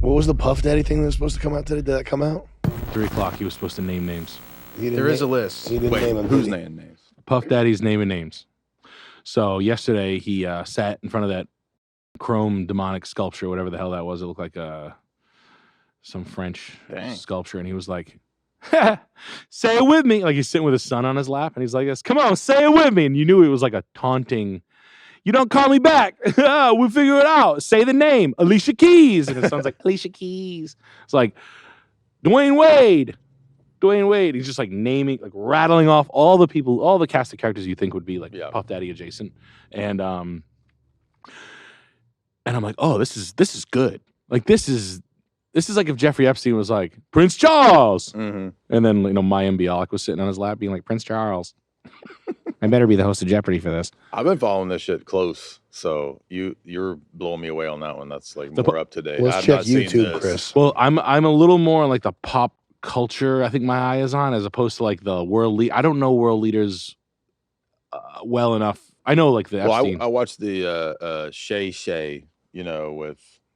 What was the Puff Daddy thing that was supposed to come out today? Did that come out? 3 o'clock, he was supposed to name names. There is a list. He didn't name them. Who's naming names? Puff Daddy's naming names. So yesterday he sat in front of that chrome demonic sculpture, whatever the hell that was. It looked like some French sculpture, and he was like, say it with me. Like he's sitting with his son on his lap, and he's like, come on, say it with me. And you knew it was like a taunting, you don't call me back. We'll figure it out. Say the name, Alicia Keys. And his son's like, Alicia Keys. It's like, Dwayne Wade. He's just like naming, like rattling off all the people, all the cast of characters you think would be like Puff Daddy adjacent. And I'm like, oh, this is good. Like this is like if Jeffrey Epstein was like, Prince Charles. And then, Mayim Bialik was sitting on his lap being like, Prince Charles. I better be the host of Jeopardy for this. I've been following this shit close, so you're blowing me away on that one. That's like more up to date. Let's check YouTube, Chris. Well, I'm a little more like the pop culture. I think my eye is on, as opposed to like the world. I don't know world leaders well enough. I know like the. Epstein. I watched the Shay,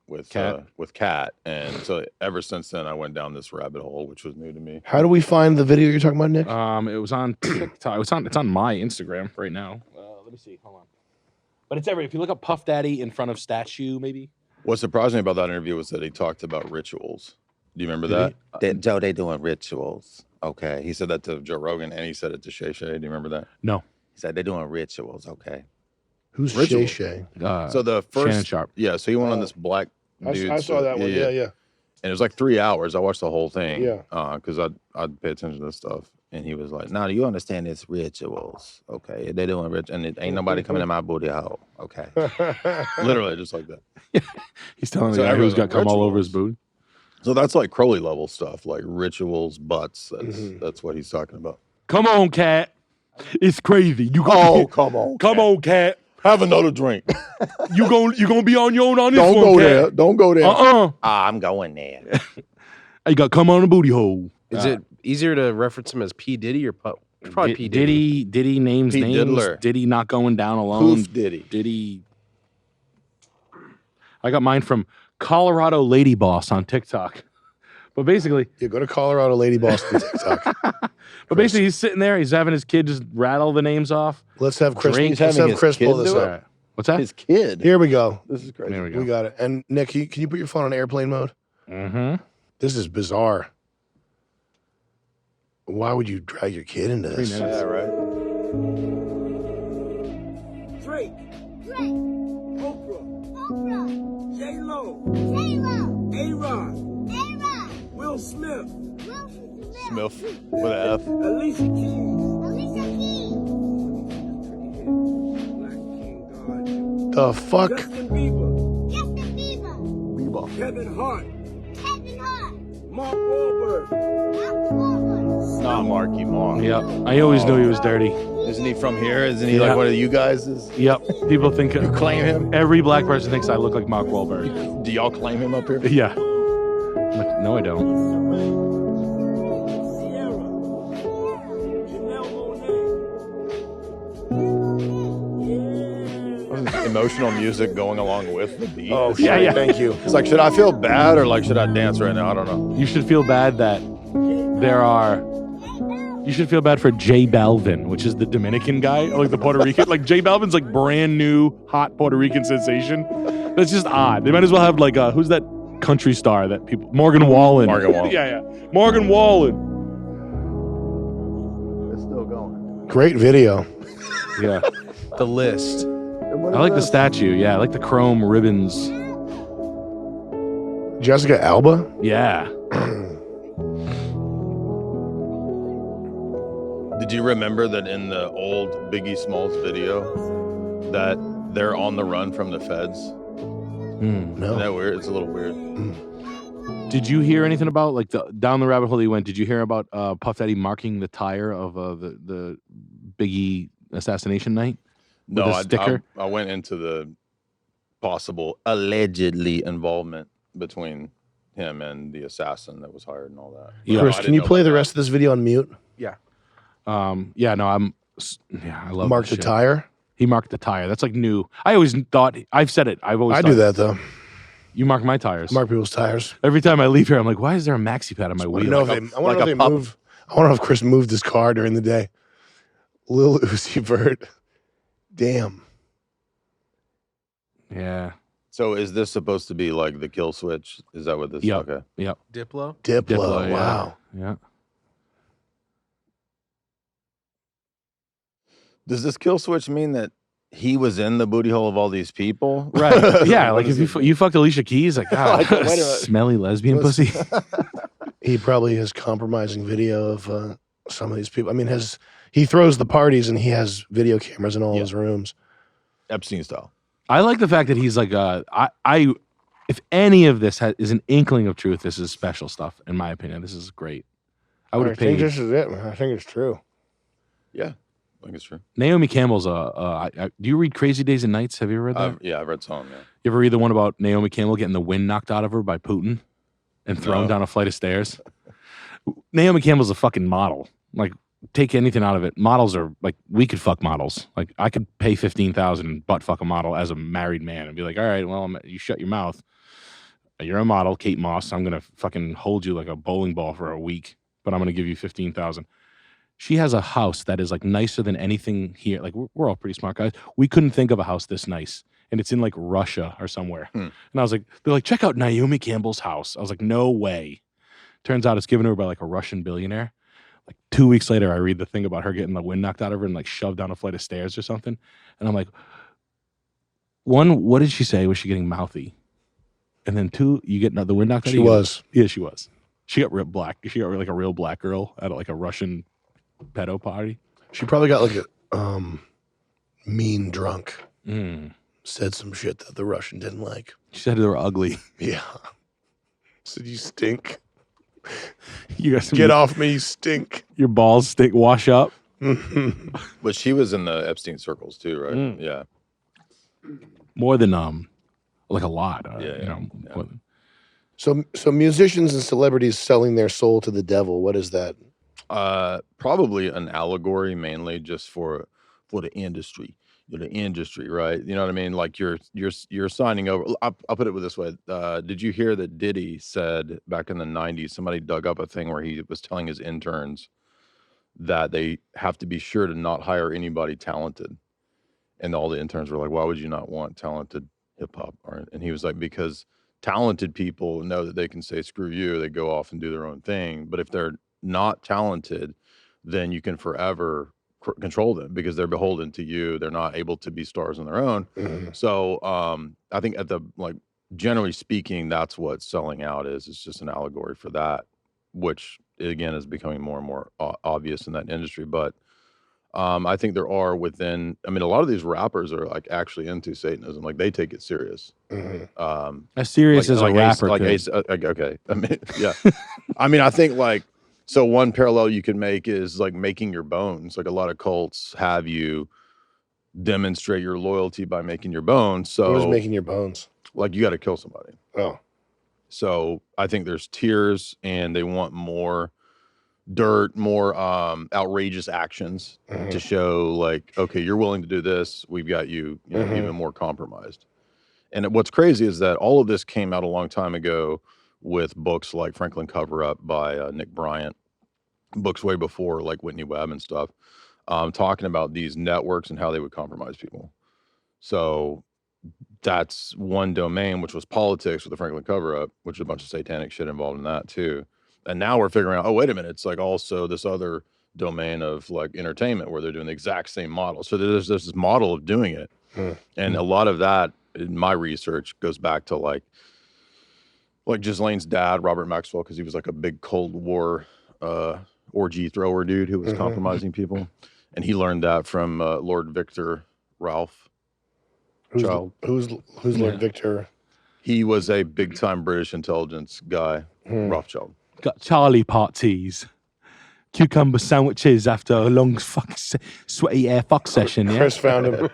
with Kat, and so ever since then I went down this rabbit hole, which was new to me. How do we find the video you're talking about, Nick? It was on TikTok. It's on my Instagram right now. Let me see. Hold on. But it's if you look up Puff Daddy in front of statue, maybe. What surprised me about that interview was that he talked about rituals. Do you remember that? Joe, they doing rituals. Okay. He said that to Joe Rogan, and he said it to Shay. Do you remember that? No. He said they're doing rituals. Okay. Who's Rituals? Shay? So the first Shannon Sharp. Yeah, so he went on this black dude. I saw that one. Yeah. And it was like 3 hours. I watched the whole thing. Yeah. Because I'd pay attention to this stuff. And he was like, Now, do you understand it's rituals? Okay. They're doing rituals. And it ain't nobody coming in my booty hole. Okay. literally just like that. He's telling So the guy who's everyone's got like, cum all over his rituals. booty. So that's like Crowley level stuff, like rituals, butts. That's what he's talking about. Come on, Cat. It's crazy. You Oh, come on. Come on, Cat. Have another drink. You gonna be on your own on this Don't one, go Cat. there. Don't go there. I'm going there. You got come on the booty hole. Is it easier to reference him as P. Diddy or probably P. Diddy? Diddy names P. names. Diddler. Diddy not going down alone. Poof Diddy. Diddy. I got mine from Colorado Lady Boss on TikTok. But basically, Yeah, go to Colorado Lady Boss on TikTok. but basically, he's sitting there. He's having his kid just rattle the names off. Let's have Chris. He's Let's having have his Chris kid pull this do it? up. What's that? His kid. Here we go. This is crazy. There we go. We got it. And Nick, can you put your phone on airplane mode? Mm-hmm. This is bizarre. Why would you drag your kid into this? 3 minutes. Yeah, right. Drake, Oprah, J-Lo, A-Rod, Will Smith, Smith with an F. Alicia Keys, Black King God, The fuck? Justin Bieber, Bebop. Kevin Hart, Mark Wahlberg, Not Marky Mark. Yep. I always knew he was dirty. Isn't he from here? Isn't he Yeah. like one of you guys? Yep. People think You claim him? every black person thinks I look like Mark Wahlberg. Do y'all claim him up here? Yeah. I'm like, no, I don't. Sierra, Janelle Monáe. Emotional music going along with the beat. Oh, Yeah, shit. yeah. Thank you. It's like, should I feel bad or like should I dance right now? I don't know. You should feel bad that there are. You should feel bad for J Balvin, which is the Dominican guy, or like the Puerto Rican. Like J Balvin's like brand new hot Puerto Rican sensation. That's just odd. They might as well have like who's that country star that people Morgan Wallen. Morgan Wallen. yeah. Morgan Wallen. It's still going. Great video. Yeah. The list. I like the statue. Yeah, I like the chrome ribbons. Jessica Alba? Yeah. Did you remember that in the old Biggie Smalls video that they're on the run from the feds? Isn't No. that weird? It's a little weird. Did you hear anything about like down the rabbit hole you went? Did you hear about Puff Daddy marking the tire of the Biggie assassination night? No, With a sticker? I went into the possible allegedly involvement between him and the assassin that was hired and all that. Yeah. Chris, can you play the rest of this video on mute? Yeah, no, I love Mark this the shit. tire? He marked the tire. That's like new. I always thought, I've said it. I've always I thought, do that though. You mark my tires. Mark people's tires. Every time I leave here, I'm like, why is there a maxi pad on my I wheel? want to know if they move. I want to know if Chris moved his car during the day. Lil Uzi Vert. Damn. Yeah. So is this supposed to be like the kill switch? Is that what this? Yep. Okay. Yep. Diplo. Diplo. yeah. Wow. Yeah. Does this kill switch mean that he was in the booty hole of all these people? Right. Yeah. What Like if does you fucked Alicia Keys, like, God, Like, wait a minute. smelly lesbian pussy. He probably has compromising video of some of these people. I mean, he throws the parties and he has video cameras in all his rooms. Epstein style. I like the fact that he's like, if any of this is an inkling of truth, this is special stuff, in my opinion. This is great. I would have think paid. this is it, man. I think it's true. Yeah, I think it's true. Naomi Campbell's do you read Crazy Days and Nights? Have you ever read that? Yeah, I've read some. Yeah. You ever read the one about Naomi Campbell getting the wind knocked out of her by Putin and thrown down a flight of stairs? Naomi Campbell's a fucking model. Like, take anything out of it. Models are like, we could fuck models. Like, I could pay $15,000 and butt fuck a model as a married man and be like, all right, well, you shut your mouth. You're a model, Kate Moss. I'm gonna fucking hold you like a bowling ball for a week, but I'm gonna give you $15,000. She has a house that is like nicer than anything here. Like, we're all pretty smart guys. We couldn't think of a house this nice, and it's in like Russia or somewhere. And I was like, they're like, check out Naomi Campbell's house. I was like, no way. Turns out it's given to her by like a Russian billionaire. Like 2 weeks later, I read the thing about her getting the wind knocked out of her and like shoved down a flight of stairs or something. And I'm like, one, what did she say? Was she getting mouthy? And then two, you get the wind knocked out of you. She was. Yeah, she was. She got real black. She got like a real black girl at like a Russian pedo party. She probably got like a mean drunk. Mm. Said some shit that the Russian didn't like. She said they were ugly. Yeah. Said you stink. You guys Get off me, you stink. Your balls stink. Wash up. But she was in the Epstein circles too, right? Mm. Yeah. More than like a lot. Yeah. So musicians and celebrities selling their soul to the devil. What is that? Probably an allegory, mainly just for the industry. The industry, right? You know what I mean? Like you're signing over. I'll put it this way. Did you hear that Diddy said back in the 90s, somebody dug up a thing where he was telling his interns that they have to be sure to not hire anybody talented. And all the interns were like, why would you not want talented hip hop? And he was like, because talented people know that they can say, screw you. They go off and do their own thing. But if they're not talented, then you can forever control them because they're beholden to you. They're not able to be stars on their own. So I think generally speaking, that's what selling out is. It's just an allegory for that, which again is becoming more and more obvious in that industry. But I think there are a lot of these rappers are like actually into Satanism. Like they take it serious. As serious as a rapper. Okay. I mean, yeah. I mean, I think so one parallel you can make is like making your bones. Like a lot of cults have you demonstrate your loyalty by making your bones. So What is making your bones? Like you got to kill somebody. Oh. So I think there's tiers and they want more dirt, more outrageous actions to show like, okay, you're willing to do this. We've got you, even more compromised. And what's crazy is that all of this came out a long time ago with books like Franklin Cover Up by Nick Bryant, books way before like Whitney Webb and stuff, talking about these networks and how they would compromise people. So that's one domain, which was politics with the Franklin Cover Up, which is a bunch of satanic shit involved in that too. And now we're figuring out, oh, wait a minute, it's like also this other domain of like entertainment where they're doing the exact same model. So there's this model of doing it. And a lot of that in my research goes back to like Ghislaine's dad, Robert Maxwell, because he was like a big Cold War orgy thrower dude who was compromising people. And he learned that from Lord Victor Ralph. Who's Lord Victor? He was a big time British intelligence guy, Rothschild. Got Charlie parties, cucumber sandwiches after a long sweaty air fuck session. Yeah, Chris found him.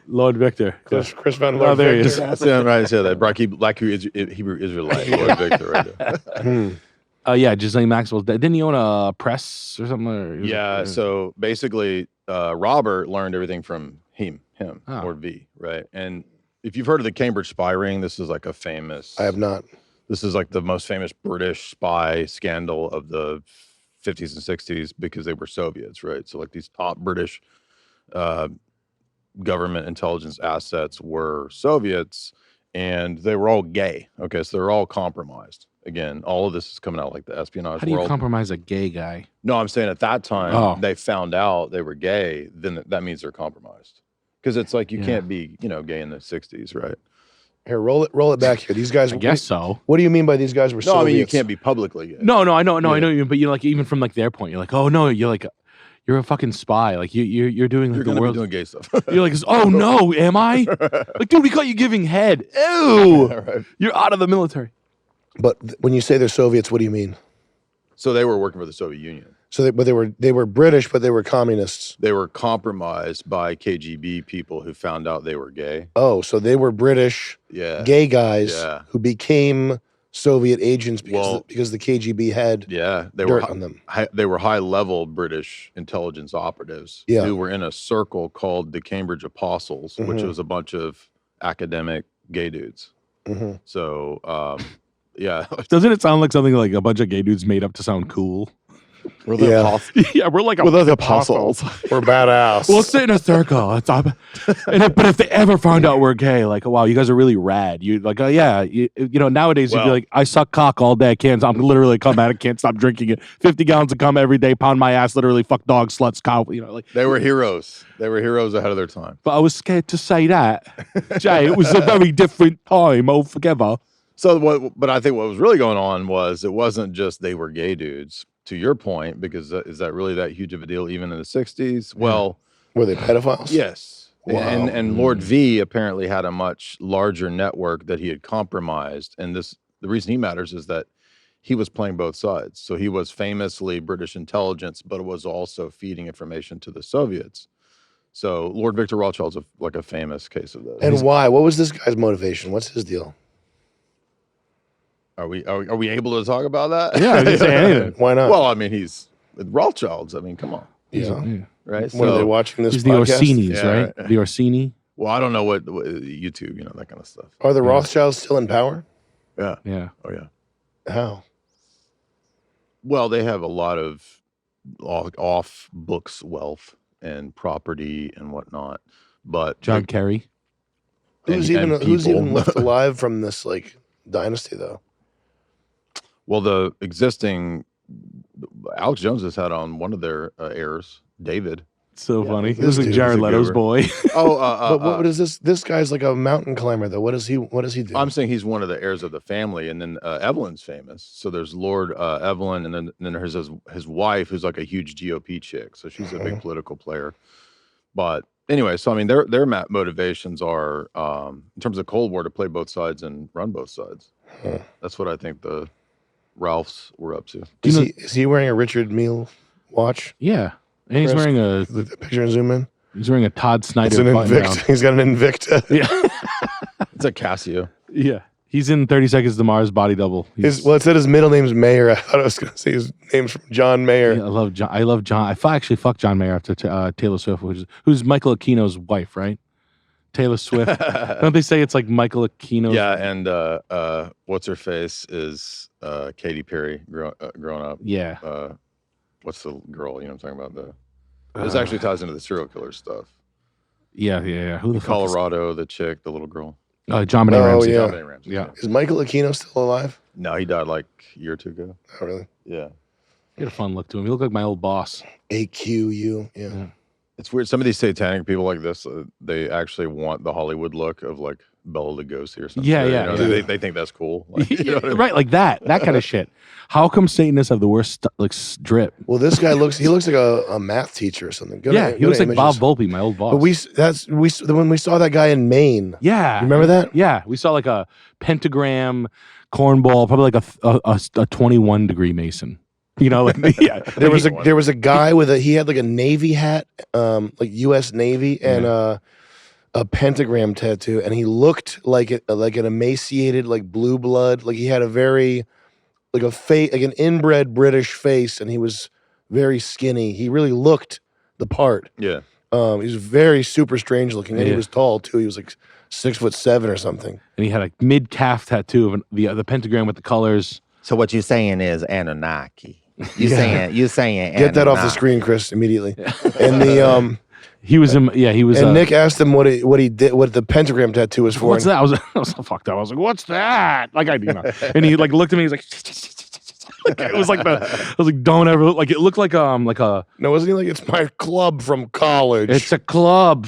Lord Victor. Chris found Lord there he Victor. is. That's him, right? So that Black Hebrew Israelite, Lord Victor, right there. Yeah, Ghislaine Maxwell. Didn't he own a press or something? Yeah. So basically, Robert learned everything from him, Lord V, right? And if you've heard of the Cambridge spy ring, this is like a famous. I have not. This is like the most famous British spy scandal of the 50s and 60s because they were Soviets, right? So like these top British government intelligence assets were Soviets, and they were all gay. Okay, so they're all compromised. Again, all of this is coming out like the espionage How do you world. compromise a gay guy? No, I'm saying at that time they found out they were gay, then that means they're compromised. Because it's like you can't be, gay in the 60s, right? Here, roll it back here. These guys. I guess so. What do you mean by these guys were? No, Soviets? I mean you can't be publicly gay. No, I know, I know. But like even from like their point, you're like, oh no, you're a fucking spy. Like you're doing like You're the gonna world. be doing gay stuff. You're like, oh no, am I? Like, dude, we caught you giving head. Ew, Right. You're out of the military. But when you say they're Soviets, what do you mean? So they were working for the Soviet Union. So they were British, but they were communists. They were compromised by KGB people who found out they were gay. Oh, so they were British gay guys who became Soviet agents because the KGB had dirt on them. They were high-level British intelligence operatives who were in a circle called the Cambridge Apostles, which was a bunch of academic gay dudes. Mm-hmm. So, yeah. Doesn't it sound like something like a bunch of gay dudes made up to sound cool? We're the apostles. Yeah, we're like the apostles. We're badass. We'll sit in a circle. But if they ever found out we're gay, like, wow, you guys are really rad. You like, oh yeah, nowadays you'd be like, I suck cock all day. I'm literally come at it, can't stop drinking it. 50 gallons of cum every day, pound my ass, literally fuck dogs, sluts, cow. Like they were heroes. They were heroes ahead of their time. But I was scared to say that, Jay. It was a very different time altogether. So but I think what was really going on was it wasn't just they were gay dudes. To your point, because is that really that huge of a deal even in the 60s? Well, were they pedophiles? Yes. Wow. And Lord V apparently had a much larger network that he had compromised. And the reason he matters is that he was playing both sides. So he was famously British intelligence, but it was also feeding information to the Soviets. So Lord Victor Rothschild's like a famous case of this. And why? What was this guy's motivation? What's his deal? Are we able to talk about that? Yeah, I didn't say anything. Why not? Well, I mean, he's with Rothschilds. I mean, come on. Right? What are they watching this He's podcast? the Orsini's, right? The Orsini. Well, I don't know what YouTube, that kind of stuff. Are the Rothschilds still in power? Yeah. Yeah. Oh, yeah. How? Well, they have a lot of off books wealth and property and whatnot. But John Kerry. Who's even left alive from this like dynasty though? Well, the existing Alex Jones has had on one of their heirs, David. So funny. This is Jared Leto's boy. Oh, but what is this? This guy's like a mountain climber, though. What does he do? I'm saying he's one of the heirs of the family, and then Evelyn's famous. So there's Lord Evelyn, and then there's his wife, who's like a huge GOP chick. So she's a big political player. But anyway, so I mean, their motivations are in terms of Cold War to play both sides and run both sides. That's what I think the Ralphs were up to. Is he wearing a Richard Mille watch? Yeah. And he's wearing the picture and zoom in. He's wearing a Todd Snyder. It's an Invicta. He's got an Invicta. Yeah. It's a Casio. Yeah. He's in 30 Seconds to Mars body double. It said his middle name's Mayer. I thought I was going to say his name's from John Mayer. Yeah, I love John. I actually fucked John Mayer after Taylor Swift, who's Michael Aquino's wife, right? Taylor Swift. Don't they say it's like Michael Aquino? Yeah, and what's her face is Katy Perry growing up. Yeah. What's the girl? You know what I'm talking about? This actually ties into the serial killer stuff. Yeah. Who the fuck Colorado, the chick, the little girl. John Benet Ramsey. Yeah. John Benet Ramsey. Yeah. Is Michael Aquino still alive? No, he died like a year or two ago. Oh, really? Yeah. He had a fun look to him. He looked like my old boss. AQU. Yeah. It's weird. Some of these satanic people like this, they actually want the Hollywood look of like Bela Lugosi or something. Yeah. They think that's cool. Like, you know what I mean? Right, like that kind of shit. How come Satanists have the worst drip? Well, this guy looks like a math teacher or something. He looks like Bob Volpe, my old boss. But when we saw that guy in Maine. Yeah. You remember that? Yeah. We saw like a pentagram, cornball, probably like a 21 degree Mason. There was a guy he had like a Navy hat, like U.S. Navy, and a pentagram tattoo, and he looked like an emaciated, like blue blood, like he had a very like an inbred British face, and he was very skinny. He really looked the part. Yeah. He was very super strange looking, and he was tall too. He was like 6'7" or something. And he had a mid-calf tattoo of the pentagram with the colors. So what you're saying is Anunnaki. You saying Get that off the Anunnaki. screen, Chris, immediately. And the He was he was. and Nick asked him what he did, what the pentagram tattoo was for. What's that? I was so fucked up. I was like, "What's that?" Like and he like looked at me. He's like, it was like I was like, "Don't ever like." It looked like a. No, wasn't he like, it's my club from college? It's a club.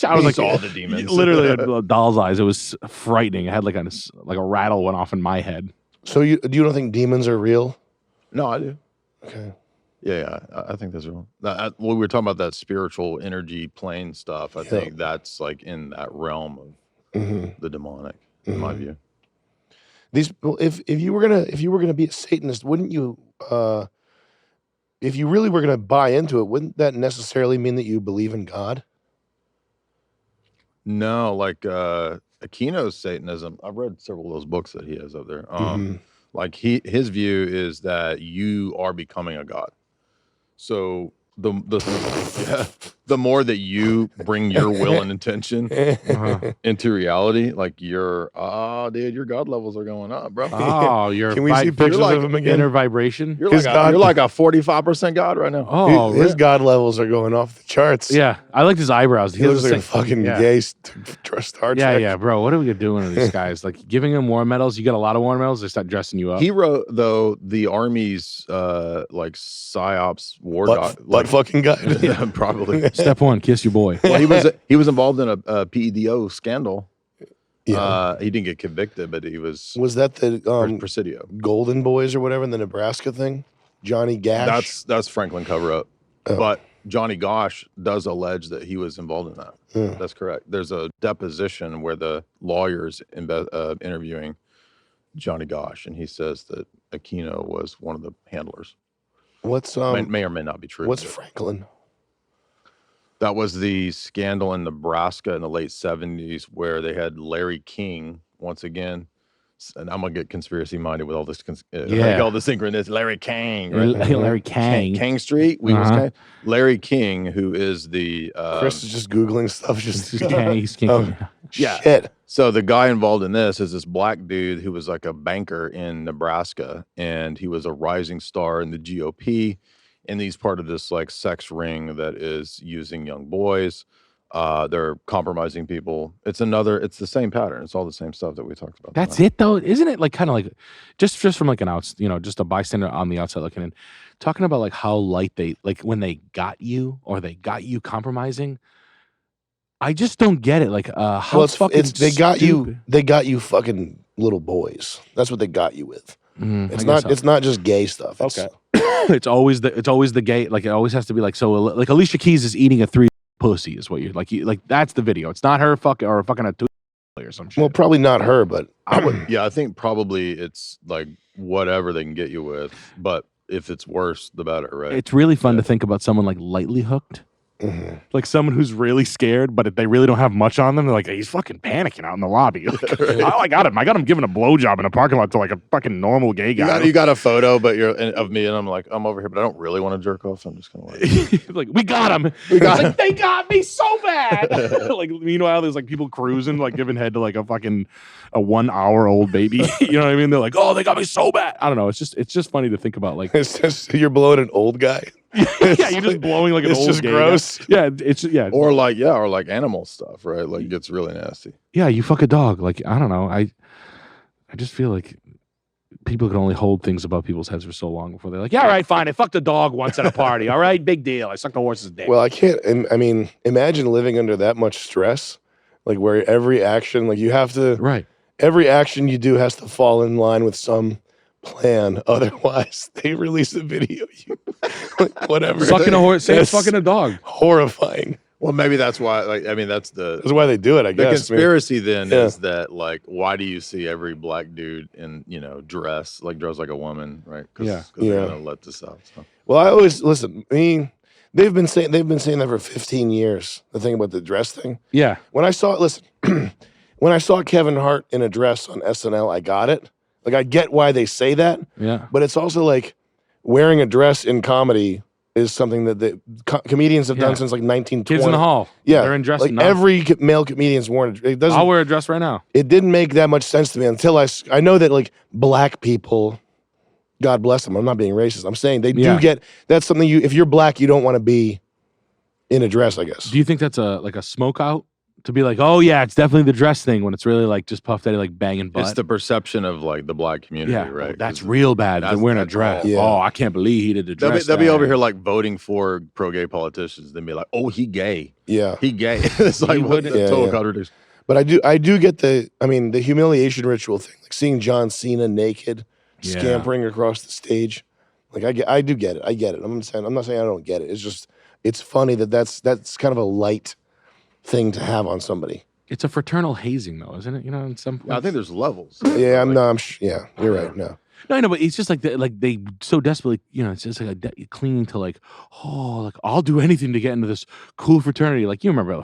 I was like, all the demons. Literally had doll's eyes. It was frightening. I had like a rattle went off in my head. So you don't think demons are real? No, I do. Okay. Yeah, I think that's real. When we were talking about that spiritual energy plane stuff, I think that's like in that realm of the demonic, in my view. These people, if you were gonna be a Satanist, wouldn't you? If you really were gonna buy into it, wouldn't that necessarily mean that you believe in God? No, like Aquino's Satanism. I've read several of those books that he has up there. Like his view is that you are becoming a god. So the more that you bring your will and intention into reality, like your God levels are going up, bro. Oh, Can we see pictures of him again? Inner vibration. You're like a 45% God right now. Oh, his God levels are going off the charts. yeah. I liked his eyebrows. He looks like a fucking gay Star Trek. Yeah, bro. What are we doing to these guys? Like giving them war medals. You got a lot of war medals. They start dressing you up. He wrote though the Army's like psyops war doc, butt fucking guide. yeah, probably. Step one, kiss your boy. Well, he was involved in a PEDO scandal. Yeah. He didn't get convicted, but he was. Was that the Presidio Golden Boys or whatever in the Nebraska thing? Johnny Gash. That's Franklin cover up. But Johnny Gosh does allege that he was involved in that. That's correct. There's a deposition where the lawyer's interviewing Johnny Gosh, and he says that Aquino was one of the handlers. What's may or may not be true. What's Franklin? That was the scandal in Nebraska in the late 70s where they had Larry King once again. And I'm gonna get conspiracy minded with all this. All the synchronous. Larry King, right? Larry King. King Street. Larry King, who is the Chris is just googling stuff. He's King. Yeah. Shit. So the guy involved in this is this black dude who was like a banker in Nebraska, and he was a rising star in the GOP, and he's part of this like sex ring that is using young boys. They're compromising people. It's the same pattern. It's all the same stuff that we talked about. That's it though, isn't it? Like kind of like just from like just a bystander on the outside looking in, talking about like how light they like when they got you or they got you compromising. I just don't get it. Like how fucking they got you fucking little boys. That's what they got you with. It's not just gay stuff. Okay. It's always the gay, like it always has to be like, so like Alicia Keys is eating a 3 pussy is what you're like that's the video. It's not her fucking a 2 or some shit. Well, probably not her, but I think probably it's like whatever they can get you with, but if it's worse, the better, right? It's really fun to think about someone like lightly hooked. Like someone who's really scared, but if they really don't have much on them, they're like, he's fucking panicking out in the lobby. Like, I got him giving a blowjob in a parking lot to like a fucking normal gay guy. You got a photo, but of me, and I'm like, I'm over here, but I don't really want to jerk off. So I'm just gonna like, we got him. Like, they got me so bad. Like meanwhile, there's like people cruising, like giving head to like a 1 hour old baby. You know what I mean? They're like, oh, they got me so bad. I don't know. It's just funny to think about. Like, it's just you're blowing an old guy. Yeah, you're just blowing like an old. It's just gay gross. Guy. Yeah, or like animal stuff, right? Like it gets really nasty. Yeah, you fuck a dog. Like I don't know. I just feel like people can only hold things above people's heads for so long before they're like, yeah, all right, fine. I fucked a dog once at a party. All right, big deal. I sucked a horse's dick. Well, I can't. I mean, imagine living under that much stress, like where every action, like you have to. Right. Every action you do has to fall in line with some plan. Otherwise, they release a video. Like, whatever. Sucking a horse. Say it's fucking a dog. Horrifying. Well, maybe that's why. That's why they do it. I guess the conspiracy is that like, why do you see every black dude in dress like a woman, right? Because they're gonna let this out. So. Well, I always listen. I mean, they've been saying that for 15 years. The thing about the dress thing. Yeah. When I saw when I saw Kevin Hart in a dress on SNL, I got it. Like I get why they say that. Yeah. But it's also like wearing a dress in comedy is something that the comedians have done Yeah. since like 1920. Kids in the hall. Yeah, They're in dress. like every male comedian's worn it. Doesn't. I'll wear a dress right now. It didn't make that much sense to me until I know that like black people, God bless them. I'm not being racist. I'm saying they do get, that's something if you're black, you don't want to be in a dress, I guess. Do you think that's a smoke out? To be like, oh yeah, it's definitely the dress thing when it's really like just Puff Daddy like banging butt. It's the perception of like the black community, right? That's real bad. They're wearing a dress. Yeah. Oh, I can't believe he did the dress. They'll be over here like voting for pro-gay politicians. Then be like, oh, he gay. Yeah. He gay. It's like what the total contradiction. But I do get the humiliation ritual thing, like seeing John Cena naked, scampering across the stage. Like I do get it. I get it. I'm not saying I don't get it. It's just it's funny that's kind of a light thing to have on somebody. It's a fraternal hazing, though, isn't it? You know, in some points. I think there's levels. Yeah, you're right. No, I know, but it's just like they so desperately, you know, it's just like clinging to like, oh, like I'll do anything to get into this cool fraternity. Like you remember,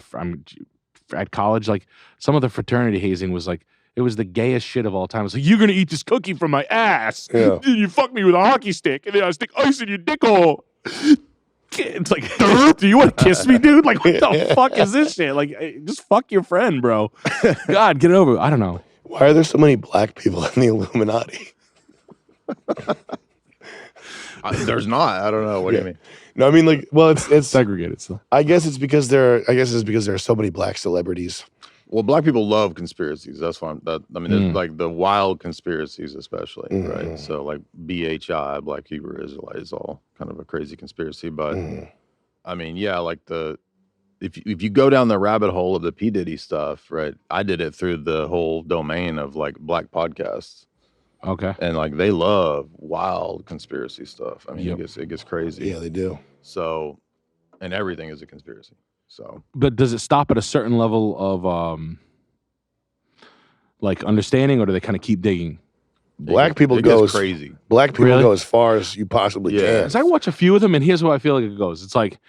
at college, like some of the fraternity hazing was like it was the gayest shit of all time. It's like you're gonna eat this cookie from my ass. Yeah. You fuck me with a hockey stick, and then I stick ice in your dick hole. It's like, do you want to kiss me, dude? Like, what the fuck is this shit? Like, just fuck your friend, bro. God, get it over. I don't know. Why are there so many black people in the Illuminati? There's not. I don't know. What do you mean? No, I mean like, well, it's Segregated still. I guess it's because there are so many black celebrities. Well, black people love conspiracies. That's why there's like the wild conspiracies, especially, right? So like BHI, Black Hebrew Israelite, is all kind of a crazy conspiracy. But I mean, yeah, like if you go down the rabbit hole of the P Diddy stuff, right? I did it through the whole domain of like black podcasts. Okay. And like they love wild conspiracy stuff. I mean, it gets crazy. Yeah, they do. So, and everything is a conspiracy. So, but does it stop at a certain level of like understanding, or do they kind of keep digging? Black people it go gets crazy. Black people go as far as you possibly can. Because I watch a few of them, and here's what I feel like it goes. It's like,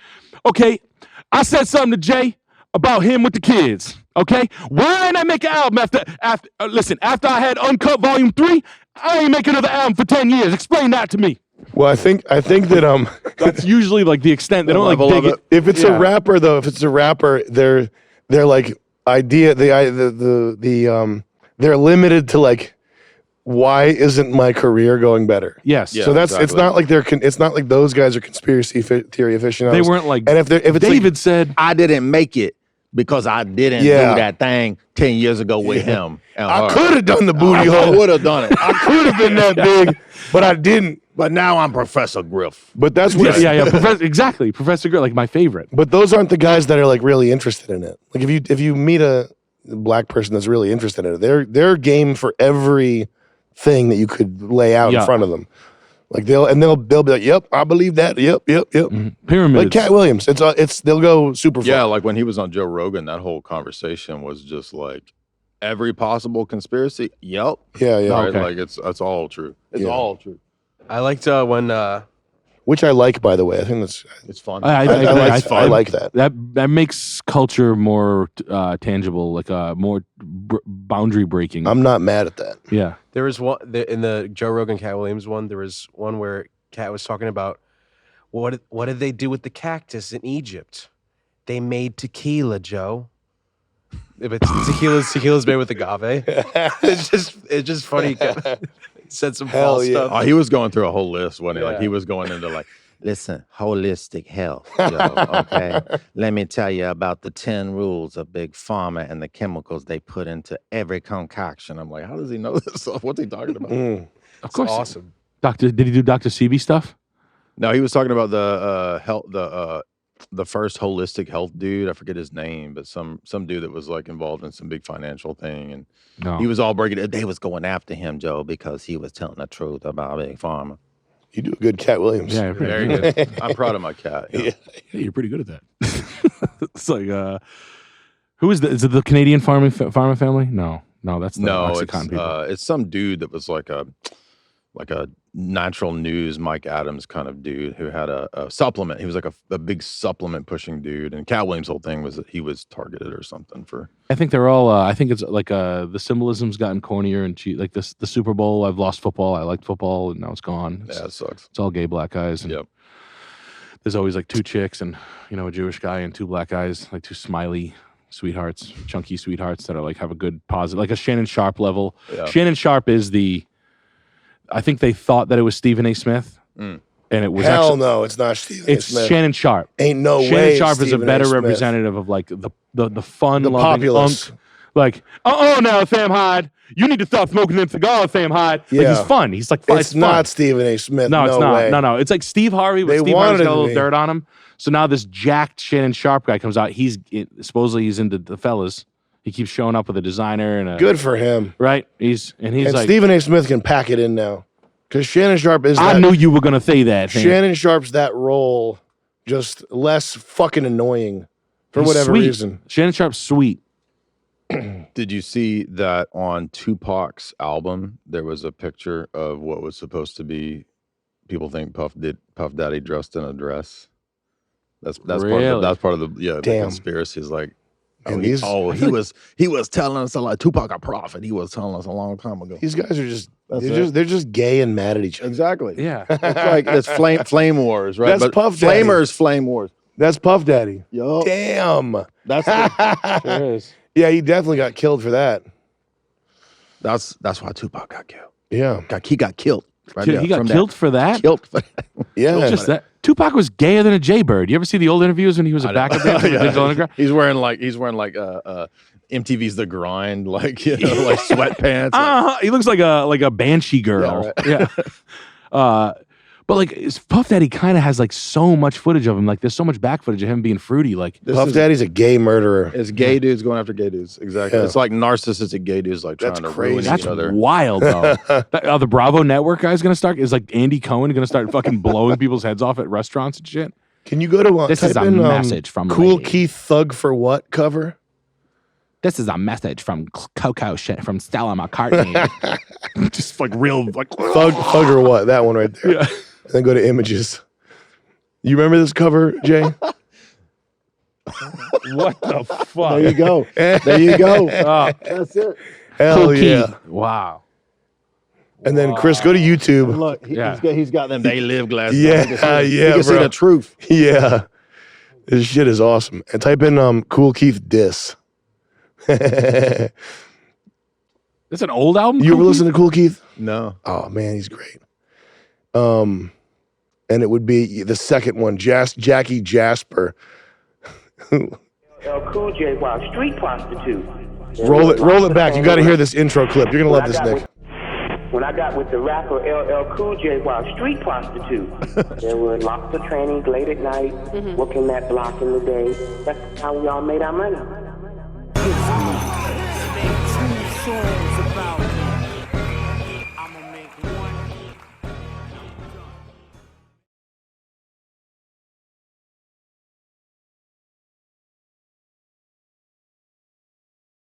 okay, I said something to Jay about him with the kids. Okay, why didn't I make an album after I had Uncut Volume 3? I ain't make another album for 10 years. Explain that to me. Well, I think that that's usually like the extent they don't like dig it. If it's a rapper though, they're like they're limited to like, why isn't my career going better? Yes. Yeah, so that's it's not like those guys are conspiracy theory aficionados. They weren't like, and if it's David like, said, I didn't make it because I didn't do that thing 10 years ago with him. I could have done the booty hole. I would have done it. I could have been that big, but I didn't. But now I'm Professor Griff. But that's what Professor Griff, like my favorite. But those aren't the guys that are like really interested in it. Like if you meet a black person that's really interested in it, they're game for every thing that you could lay out in front of them. Like they'll be like, "Yep, I believe that. Yep." Pyramids. Like Cat Williams. They'll go super far. Yeah, like when he was on Joe Rogan, that whole conversation was just like every possible conspiracy. Yep. Yeah. Right? Okay. Like it's all true. It's all true. I liked when which I like, by the way. I think it's fun. I like that. That makes culture more tangible, like more boundary breaking. I'm not mad at that. Yeah. there was one in the Joe Rogan Cat Williams one. There was one where Cat was talking about what did they do with the cactus in Egypt? They made tequila, Joe. If it's tequila's made with agave. It's just funny. Said some false stuff. Oh, he was going through a whole list when he was going into like, Listen, holistic health, Joe, okay? Let me tell you about the 10 rules of Big Pharma and the chemicals they put into every concoction. I'm like, how does he know this stuff? What's he talking about? Of course. Awesome. Did he do Dr. Sebi stuff? No, he was talking about the first holistic health dude. I forget his name, but some dude that was like involved in some big financial thing, and he was all breaking it. They was going after him, Joe, because he was telling the truth about Big Pharma. You do a good Cat Williams. Yeah, very good. I'm proud of my cat. Yeah. Hey, you're pretty good at that. It's like, who is is it the Canadian pharma family? No, that's the Oxycontin people. It's some dude that was like a natural news Mike Adams kind of dude who had a supplement. He was like a big supplement pushing dude, and Cat Williams' whole thing was that he was targeted or something for. I think they're all. I think it's like the symbolism's gotten cornier and cheap. Like the Super Bowl, I've lost football. I liked football, and now it's gone. Yeah, it sucks. It's all gay black guys. And yep. there's always like two chicks and a Jewish guy and two black guys, like two smiley sweethearts, chunky sweethearts that are like have a good positive, like a Shannon Sharp level. Yeah. Shannon Sharp is I think they thought that it was Stephen A. Smith, and it was Hell actually, no, it's not Stephen A. it's Smith. Shannon Sharp. Ain't no way. Shannon Sharp is a Stephen better Smith. representative of like the fun, The loving populace. unk. Like, now Sam Hyde, you need to stop smoking them cigars, Sam Hyde. Like, Yeah. he's fun. He's like, It's fun. not Stephen A. Smith. No, it's not. way. No. It's like Steve Harvey, but They Steve wanted Harvey's got a it to little be. dirt on him. So now this jacked Shannon Sharp guy comes out. Supposedly he's into the fellas. He keeps showing up with a designer and a Good for him. right. He's And like, Stephen A. Smith can pack it in now. Because Shannon Sharp is I that. knew you were gonna say that. Sam. Shannon Sharp's that role, just less fucking annoying for He's whatever sweet. reason. Shannon Sharp's sweet. Did you see that on Tupac's album? There was a picture of what was supposed to be. People think Puff Daddy dressed in a dress. That's Really? part of the the Damn. conspiracy. Is like, And he was telling us like Tupac a prophet. He was telling us a long time ago. These guys are just That's they're just gay and mad at each other. Exactly. Yeah. It's like it's flame wars, right? That's Puff Daddy. Flamers, flame wars. That's Puff Daddy. Yo, Damn. that's the, Sure is. Yeah, he definitely got killed for that. that's why Tupac got killed. Yeah. He got killed. Right Dude, there he got from that. killed for that. Killed for that. Yeah. Just that. Tupac was gayer than a Jaybird. You ever see the old interviews when he was a backup dancer with Digital Underground? He's wearing like MTV's The Grind, like like sweatpants. He looks like a banshee girl. Yeah, Yeah. But like Puff Daddy kind of has like so much footage of him. Like there's so much back footage of him being fruity. Like Puff Daddy's a gay murderer. It's gay dudes going after gay dudes. Exactly. Yeah. It's like narcissistic gay dudes like That's trying to crazy. ruin that's each other. wild though. The Bravo Network guy's gonna start. Is like Andy Cohen gonna start fucking blowing people's heads off at restaurants and shit? Can you go to This is type a in, message from Cool Lady. Keith Thug for What cover? This is a message from Coco shit from Stella McCartney. Just like real like Thug or What? That one right there. Yeah. And then go to images. You remember this cover, Jay? What the fuck? There you go. There you go. Oh, That's it. Hell Cool yeah. Keith. Wow. And then Chris, go to YouTube. Look, Yeah. he's got them They Live glasses. Yeah, You can see, yeah, you can see bro. the truth. Yeah. This shit is awesome. And type in Cool Keith diss. That's an old album. You ever listen to Cool Keith? No. Oh man, he's great. And it would be the second one, Jackie Jasper. Cool J, wow, street prostitute. Roll it back. You got to hear this intro clip. You're gonna love this, Nick. When I got with the rapper LL Cool J, wow, street prostitute. There were lots of trainings late at night, working that block in the day. That's how we all made our money. Stay true, soul.